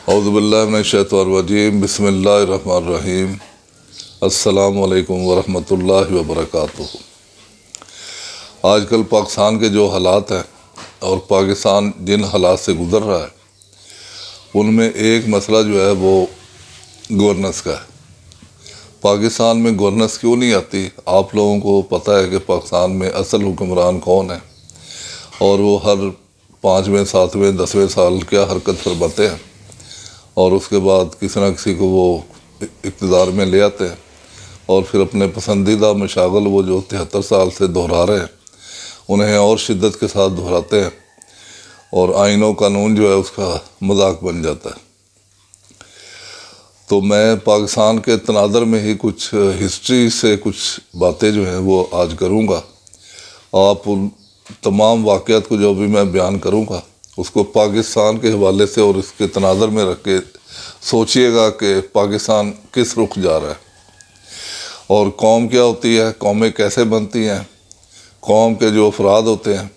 اعوذ باللہ من الشیطان الرجیم، بسم اللہ الرحمن الرحیم۔ السلام علیکم ورحمۃ اللہ وبرکاتہ۔ آج کل پاکستان کے جو حالات ہیں اور پاکستان جن حالات سے گزر رہا ہے ان میں ایک مسئلہ جو ہے وہ گورننس کا ہے۔ پاکستان میں گورننس کیوں نہیں آتی؟ آپ لوگوں کو پتہ ہے کہ پاکستان میں اصل حکمران کون ہے اور وہ ہر 5ویں 7ویں 10ویں سال کیا حرکت فرماتے ہیں اور اس کے بعد کسی نہ کسی کو وہ اقتدار میں لے آتے ہیں اور پھر اپنے پسندیدہ مشاغل وہ جو 73 سال سے دہرا رہے ہیں انہیں اور شدت کے ساتھ دہراتے ہیں اور آئین و قانون جو ہے اس کا مذاق بن جاتا ہے۔ تو میں پاکستان کے تناظر میں ہی کچھ ہسٹری سے کچھ باتیں جو ہیں وہ آج کروں گا۔ آپ ان تمام واقعات کو جو بھی میں بیان کروں گا اس کو پاکستان کے حوالے سے اور اس کے تناظر میں رکھ کے سوچئے گا کہ پاکستان کس رخ جا رہا ہے اور قوم کیا ہوتی ہے، قومیں کیسے بنتی ہیں، قوم کے جو افراد ہوتے ہیں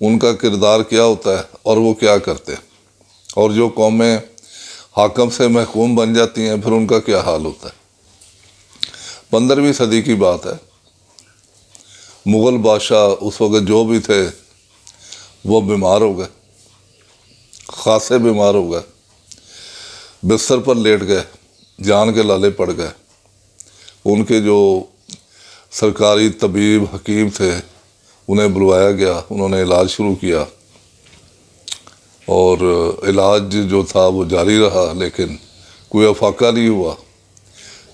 ان کا کردار کیا ہوتا ہے اور وہ کیا کرتے ہیں، اور جو قومیں حاکم سے محکوم بن جاتی ہیں پھر ان کا کیا حال ہوتا ہے۔ 15ویں صدی کی بات ہے، مغل بادشاہ اس وقت جو بھی تھے وہ بیمار ہو گئے، خاصے بیمار ہو گئے، بستر پر لیٹ گئے، جان کے لالے پڑ گئے۔ ان کے جو سرکاری طبیب حکیم تھے انہیں بلوایا گیا، انہوں نے علاج شروع کیا اور علاج جو تھا وہ جاری رہا لیکن کوئی افاقہ نہیں ہوا۔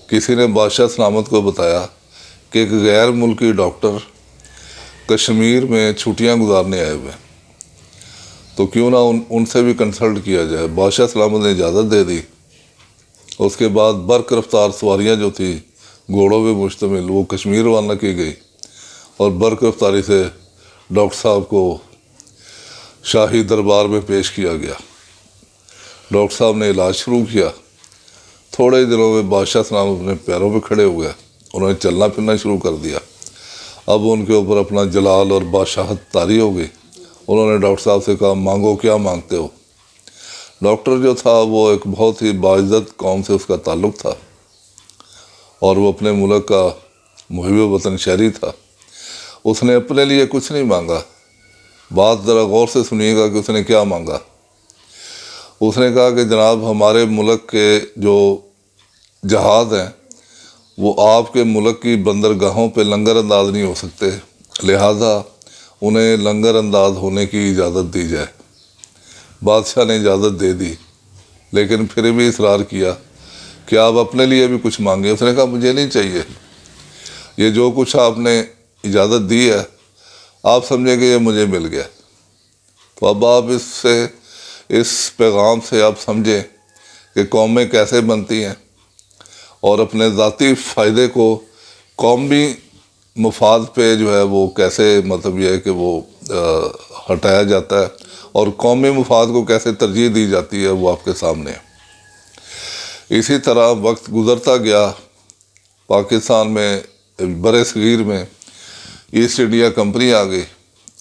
کسی نے بادشاہ سلامت کو بتایا کہ ایک غیر ملکی ڈاکٹر کشمیر میں چھٹیاں گزارنے آئے ہوئے ہیں، تو کیوں نہ ان سے بھی کنسلٹ کیا جائے۔ بادشاہ سلامت نے اجازت دے دی۔ اس کے بعد برق رفتار سواریاں جو تھی گھوڑوں پہ مشتمل وہ کشمیر روانہ کی گئی اور برق رفتاری سے ڈاکٹر صاحب کو شاہی دربار میں پیش کیا گیا۔ ڈاکٹر صاحب نے علاج شروع کیا۔ تھوڑے ہی دنوں میں بادشاہ سلامت اپنے پیروں پہ کھڑے ہو گئے، انہوں نے چلنا پھرنا شروع کر دیا۔ اب ان کے اوپر اپنا جلال اور بادشاہت طاری ہو گئی۔ انہوں نے ڈاکٹر صاحب سے کہا مانگو کیا مانگتے ہو۔ ڈاکٹر جو تھا وہ ایک بہت ہی باعزت قوم سے اس کا تعلق تھا اور وہ اپنے ملک کا محب وطن شہری تھا۔ اس نے اپنے لیے کچھ نہیں مانگا۔ بات ذرا غور سے سنیے گا کہ اس نے کیا مانگا۔ اس نے کہا کہ جناب ہمارے ملک کے جو جہاز ہیں وہ آپ کے ملک کی بندرگاہوں پہ لنگر انداز نہیں ہو سکتے، لہٰذا انہیں لنگر انداز ہونے کی اجازت دی جائے۔ بادشاہ نے اجازت دے دی لیکن پھر بھی اصرار کیا کہ آپ اپنے لیے بھی کچھ مانگیں۔ اس نے کہا مجھے نہیں چاہیے، یہ جو کچھ آپ نے اجازت دی ہے آپ سمجھیں کہ یہ مجھے مل گیا۔ تو اب آپ اس پیغام سے آپ سمجھیں کہ قومیں کیسے بنتی ہیں اور اپنے ذاتی فائدے کو قومی مفاد پہ جو ہے وہ کیسے مطلب یہ ہے کہ وہ ہٹایا جاتا ہے اور قومی مفاد کو کیسے ترجیح دی جاتی ہے وہ آپ کے سامنے ہے۔ اسی طرح وقت گزرتا گیا، پاکستان میں بر صغیر میں ایسٹ انڈیا کمپنی آ گئی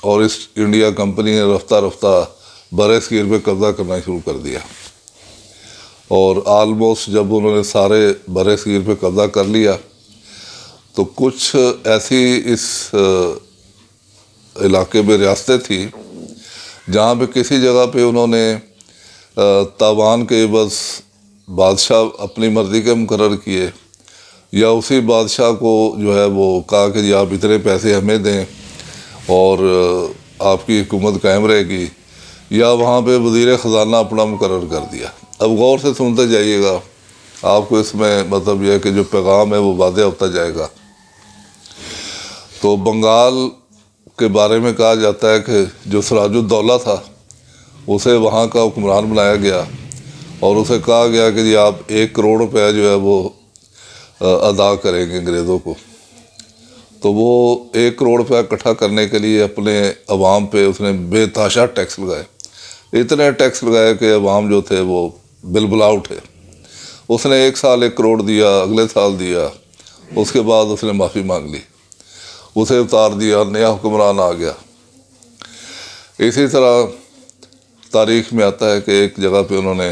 اور ایسٹ انڈیا کمپنی نے رفتہ رفتہ بر صغیر پہ قبضہ کرنا شروع کر دیا اور آلموسٹ جب انہوں نے سارے بر صغیر پہ قبضہ کر لیا تو کچھ ایسی اس علاقے میں ریاستیں تھیں جہاں پہ کسی جگہ پہ انہوں نے تاوان کے بس بادشاہ اپنی مرضی کے مقرر کیے یا اسی بادشاہ کو جو ہے وہ کہا کہ جی آپ اتنے پیسے ہمیں دیں اور آپ کی حکومت قائم رہے گی، یا وہاں پہ وزیر خزانہ اپنا مقرر کر دیا۔ اب غور سے سنتے جائیے گا، آپ کو اس میں مطلب یہ ہے کہ جو پیغام ہے وہ واضح ہوتا جائے گا۔ تو بنگال کے بارے میں کہا جاتا ہے کہ جو سراج الدولہ تھا اسے وہاں کا حکمران بنایا گیا اور اسے کہا گیا کہ جی آپ 1 کروڑ روپے جو ہے وہ ادا کریں گے انگریزوں کو۔ تو وہ 1 کروڑ روپے اکٹھا کرنے کے لیے اپنے عوام پہ اس نے بے تحاشا ٹیکس لگائے، اتنے ٹیکس لگائے کہ عوام جو تھے وہ بلبلا اٹھے۔ اس نے 1 سال 1 کروڑ دیا، اگلے سال دیا، اس کے بعد اس نے معافی مانگ لی، اسے اتار دیا، نیا حکمران آ گیا۔ اسی طرح تاریخ میں آتا ہے کہ ایک جگہ پہ انہوں نے